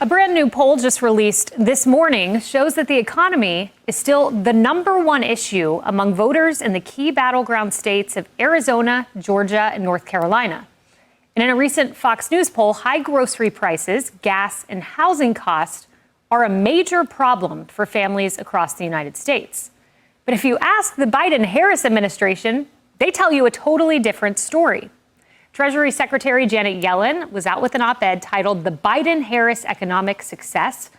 A brand new poll just released this morning shows that the economy is still the #1 issue among voters in the key battleground states of Arizona, Georgia, and North Carolina. And in a recent Fox News poll, high grocery prices, gas, and housing costs are a major problem for families across the United States. But if you ask the Biden-Harris administration, they tell you a totally different story. Treasury Secretary Janet Yellen was out with an op-ed titled "The Biden-Harris Economic Success,"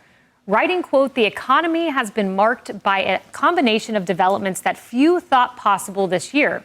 writing, quote, "The economy has been marked by a combination of developments that few thought possible this year.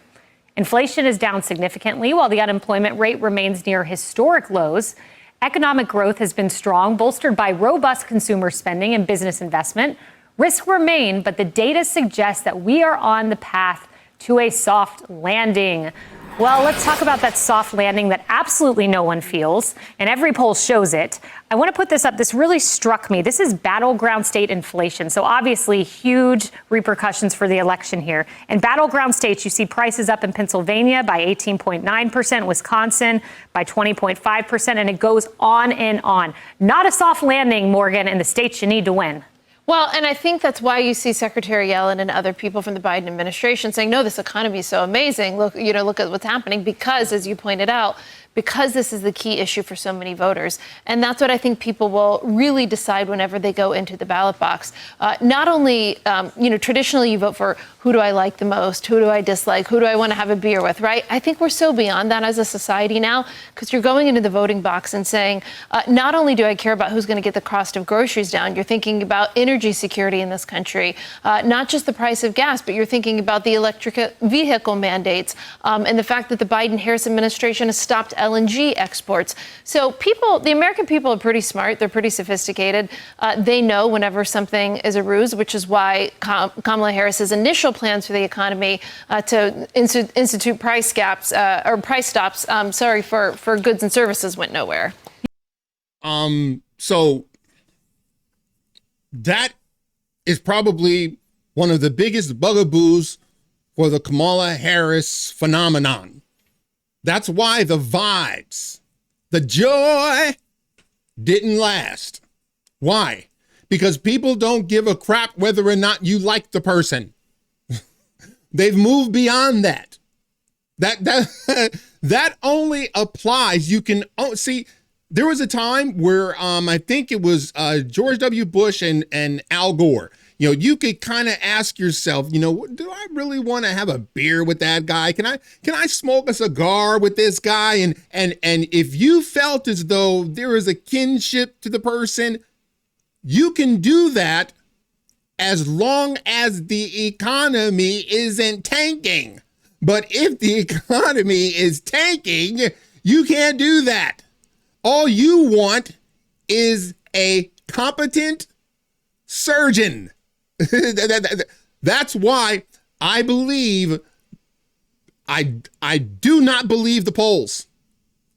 Inflation is down significantly while the unemployment rate remains near historic lows. Economic growth has been strong, bolstered by robust consumer spending and business investment. Risks remain, but the data suggests that we are on the path to a soft landing." Well, let's talk about that soft landing that absolutely no one feels, and every poll shows it. I want to put this up. This really struck me. This is battleground state inflation, so obviously huge repercussions for the election here. In battleground states, you see prices up in Pennsylvania by 18.9%, Wisconsin by 20.5%, and it goes on and on. Not a soft landing, Morgan, in the states you need to win. Well, and I think that's why you see Secretary Yellen and other people from the Biden administration saying, no, this economy is so amazing. Look at what's happening, because, as you pointed out, because this is the key issue for so many voters. And that's what I think people will really decide whenever they go into the ballot box. Not only, traditionally you vote for who do I like the most, who do I dislike, who do I want to have a beer with, right? I think we're so beyond that as a society now, because you're going into the voting box and saying, not only do I care about who's going to get the cost of groceries down, you're thinking about energy security in this country, not just the price of gas, but you're thinking about the electric vehicle mandates and the fact that the Biden-Harris administration has stopped LNG exports. So the American people are pretty smart. They're pretty sophisticated. They know whenever something is a ruse, which is why Kamala Harris's initial plans for the economy to institute price caps or price stops, for goods and services went nowhere. So that is probably one of the biggest bugaboos for the Kamala Harris phenomenon. That's why the vibes, the joy didn't last. Why? Because people don't give a crap whether or not you like the person. They've moved beyond that. That only applies. You can see, there was a time where I think it was George W. Bush and Al Gore. You could kind of ask yourself, do I really want to have a beer with that guy? Can I smoke a cigar with this guy? And if you felt as though there is a kinship to the person, you can do that as long as the economy isn't tanking. But if the economy is tanking, you can't do that. All you want is a competent surgeon. That's why I believe I do not believe the polls.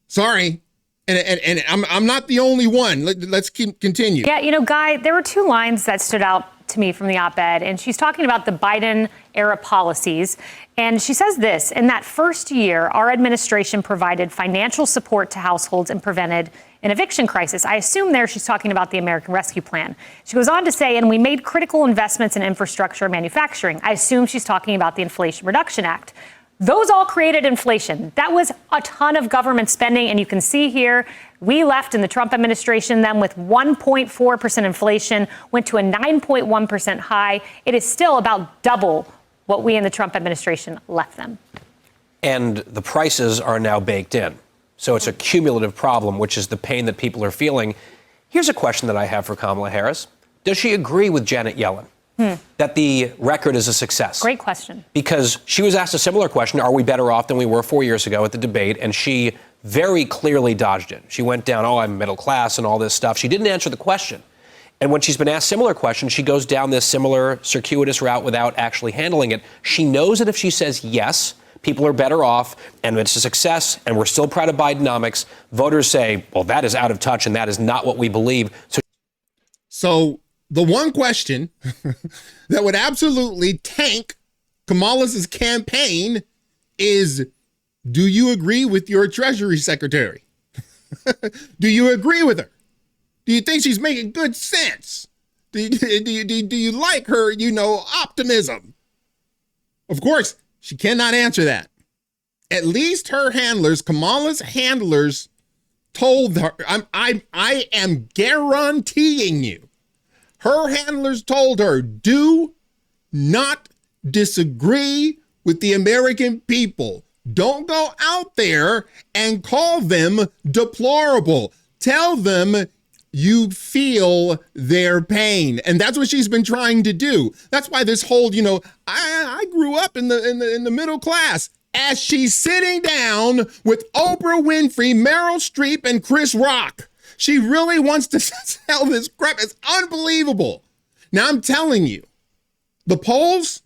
Sorry. And I'm not the only one. Let's continue. Yeah, Guy, there were two lines that stood out to me from the op-ed, and she's talking about the Biden era policies. And she says this: in that first year, our administration provided financial support to households and prevented an eviction crisis. I assume there she's talking about the American Rescue Plan. She goes on to say, and we made critical investments in infrastructure and manufacturing. I assume she's talking about the Inflation Reduction Act. Those all created inflation. That was a ton of government spending. And you can see here, we left in the Trump administration then with 1.4% inflation, went to a 9.1% high. It is still about double what we in the Trump administration left them. And the prices are now baked in. So it's a cumulative problem, which is the pain that people are feeling. Here's a question that I have for Kamala Harris. Does she agree with Janet Yellen that the record is a success? Great question. Because she was asked a similar question, are we better off than we were 4 years ago at the debate? And she very clearly dodged it. She went down, I'm middle class and all this stuff. She didn't answer the question. And when she's been asked similar questions, she goes down this similar circuitous route without actually handling it. She knows that if she says yes, people are better off, and it's a success, and we're still proud of Bidenomics, voters say, well, that is out of touch, and that is not what we believe. So the one question that would absolutely tank Kamala's campaign is, do you agree with your Treasury Secretary? Do you agree with her? Do you think she's making good sense? Do you like her, optimism? Of course, she cannot answer that. At least her handlers, Kamala's handlers, told her, I am guaranteeing you, her handlers told her, do not disagree with the American people. Don't go out there and call them deplorable. Tell them you feel their pain. And that's what she's been trying to do. That's why this whole, I grew up in the middle class. As she's sitting down with Oprah Winfrey, Meryl Streep, and Chris Rock. She really wants to sell this crap. It's unbelievable. Now I'm telling you, the polls,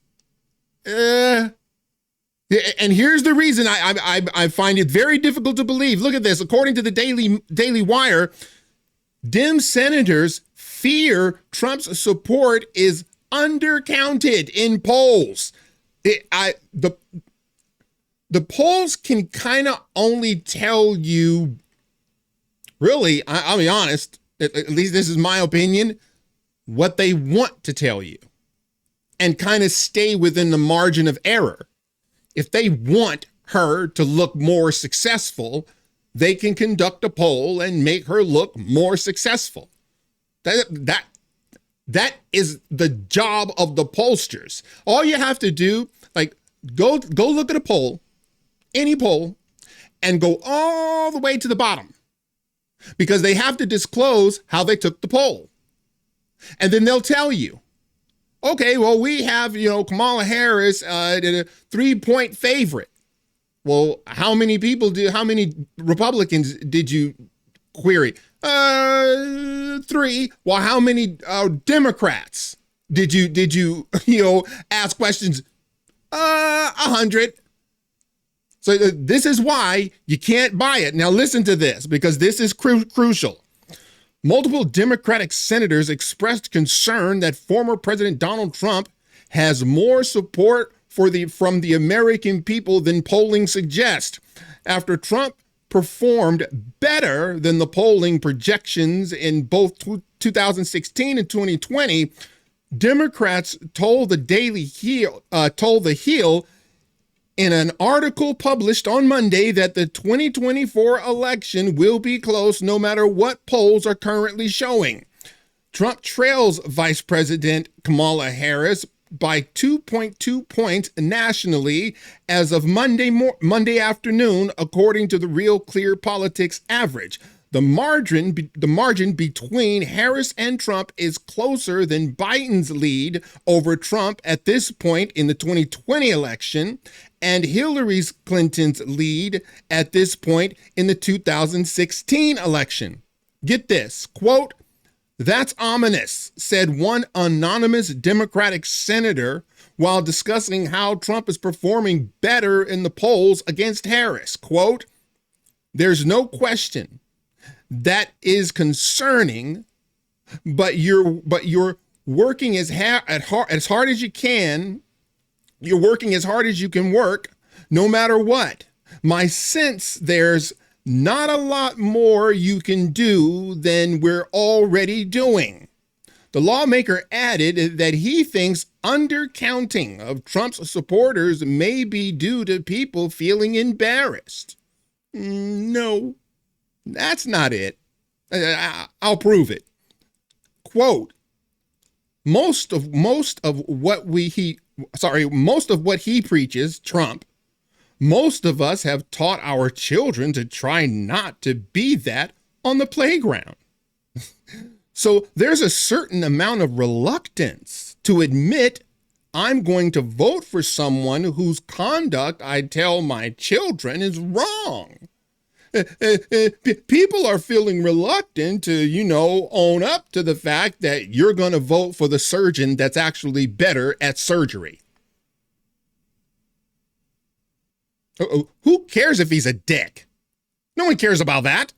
and here's the reason I find it very difficult to believe. Look at this. According to the Daily Wire, Dem senators fear Trump's support is undercounted in polls. The polls can kind of only tell you, really, I'll be honest, at least this is my opinion, what they want to tell you and kind of stay within the margin of error. If they want her to look more successful, they can conduct a poll and make her look more successful. That is the job of the pollsters. All you have to do, go look at a poll, any poll, and go all the way to the bottom, because they have to disclose how they took the poll. And then they'll tell you, okay, well, we have, Kamala Harris, a 3-point favorite. Well, how many Republicans did you query? 3. Well, how many Democrats did you ask questions? 100. So this is why you can't buy it. Now listen to this, because this is crucial. Multiple Democratic senators expressed concern that former President Donald Trump has more support from the American people than polling suggests. After Trump performed better than the polling projections in both 2016 and 2020, Democrats told the Hill in an article published on Monday that the 2024 election will be close no matter what polls are currently showing. Trump trails Vice President Kamala Harris by 2.2 points nationally as of Monday afternoon, according to the Real Clear Politics average. The margin between Harris and Trump is closer than Biden's lead over Trump at this point in the 2020 election and Hillary Clinton's lead at this point in the 2016 election. Get this, quote, "That's ominous," said one anonymous Democratic senator while discussing how Trump is performing better in the polls against Harris. Quote, "There's no question that is concerning, but you're working as hard as you can. You're working as hard as you can work, no matter what. My sense there's not a lot more you can do than we're already doing." The lawmaker added that he thinks undercounting of Trump's supporters may be due to people feeling embarrassed. No, that's not it. I'll prove it. Quote, most of what he preaches, Trump, most of us have taught our children to try not to be that on the playground. So there's a certain amount of reluctance to admit I'm going to vote for someone whose conduct I tell my children is wrong. People are feeling reluctant to, own up to the fact that you're going to vote for the surgeon that's actually better at surgery. Who cares if he's a dick? No one cares about that.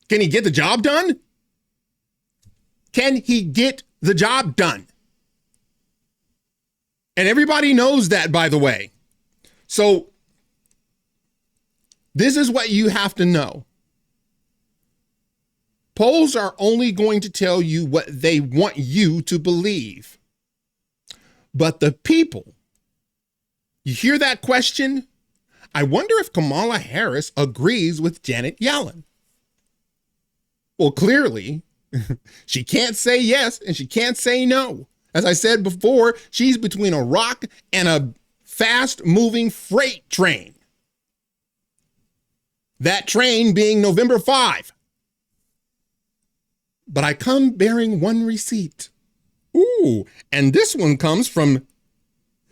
Can he get the job done? Can he get the job done? And everybody knows that, by the way. So this is what you have to know. Polls are only going to tell you what they want you to believe. But the people, you hear that question? I wonder if Kamala Harris agrees with Janet Yellen. Well, clearly, she can't say yes and she can't say no. As I said before, she's between a rock and a fast-moving freight train. That train being November 5. But I come bearing one receipt. Ooh, and this one comes from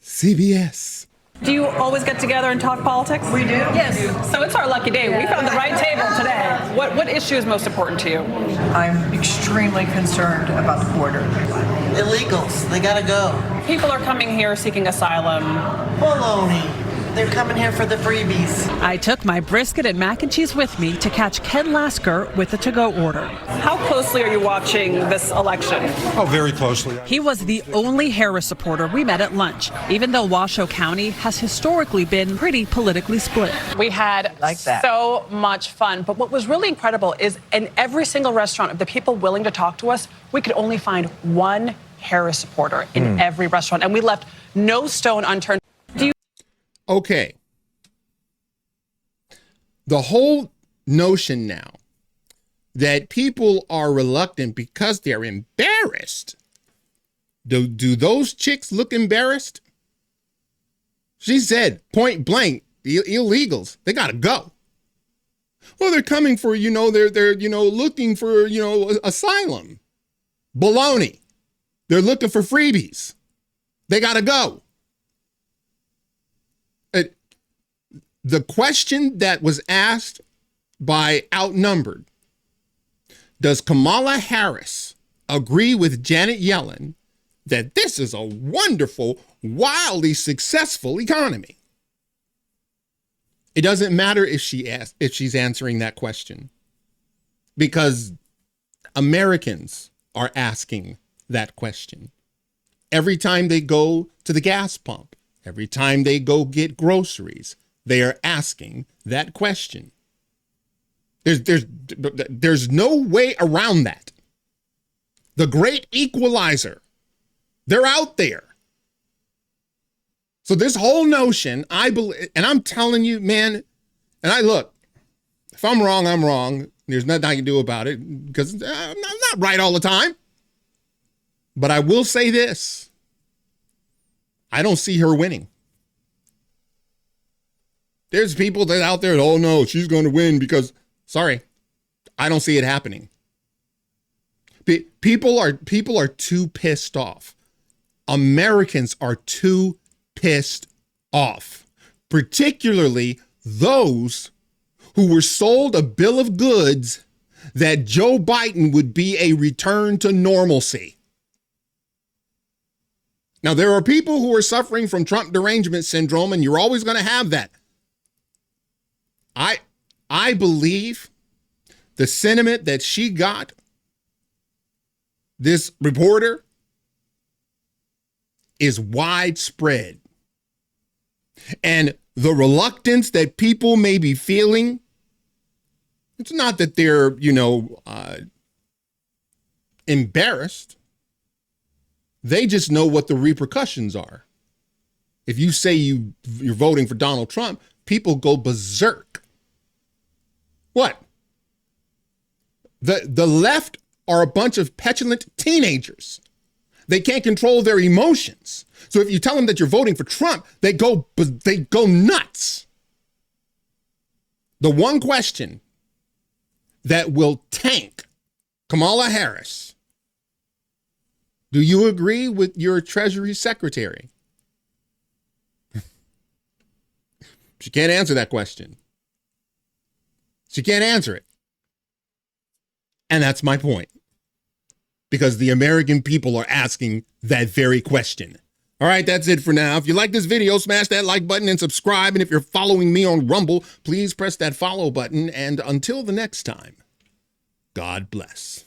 CBS. Do you always get together and talk politics? We do. Yes. So it's our lucky day. We found the right table today. What issue is most important to you? I'm extremely concerned about the border. Illegals, they gotta go. People are coming here seeking asylum. Baloney. They're coming here for the freebies. I took my brisket and mac and cheese with me to catch Ken Lasker with a to-go order. How closely are you watching this election? Oh, very closely. He was the only Harris supporter we met at lunch, even though Washoe County has historically been pretty politically split. We had so much fun. But what was really incredible is in every single restaurant of the people willing to talk to us, we could only find one Harris supporter in every restaurant. And we left no stone unturned. Okay. The whole notion now that people are reluctant because they're embarrassed. Do those chicks look embarrassed? She said, point blank, the illegals, they gotta go. Well, they're coming for, they're looking for, asylum. Baloney. They're looking for freebies. They gotta go. The question that was asked by Outnumbered, does Kamala Harris agree with Janet Yellen that this is a wonderful, wildly successful economy? It doesn't matter if she's answering that question, because Americans are asking that question. Every time they go to the gas pump, every time they go get groceries, they are asking that question. There's no way around that. The great equalizer, they're out there. So this whole notion, I believe, and I'm telling you, man, and look, if I'm wrong, I'm wrong. There's nothing I can do about it because I'm not right all the time. But I will say this. I don't see her winning. There's people that out there, oh no, she's going to win because, sorry, I don't see it happening. People are too pissed off. Americans are too pissed off, particularly those who were sold a bill of goods that Joe Biden would be a return to normalcy. Now, there are people who are suffering from Trump derangement syndrome, and you're always going to have that. I believe the sentiment that she got, this reporter, is widespread. And the reluctance that people may be feeling, it's not that they're, embarrassed. They just know what the repercussions are. If you say you're voting for Donald Trump, people go berserk. What? The left are a bunch of petulant teenagers. They can't control their emotions. So if you tell them that you're voting for Trump, they go nuts. The one question that will tank Kamala Harris, do you agree with your Treasury Secretary? She can't answer that question. She can't answer it. And that's my point. Because the American people are asking that very question. All right, that's it for now. If you like this video, smash that like button and subscribe. And if you're following me on Rumble, please press that follow button. And until the next time, God bless.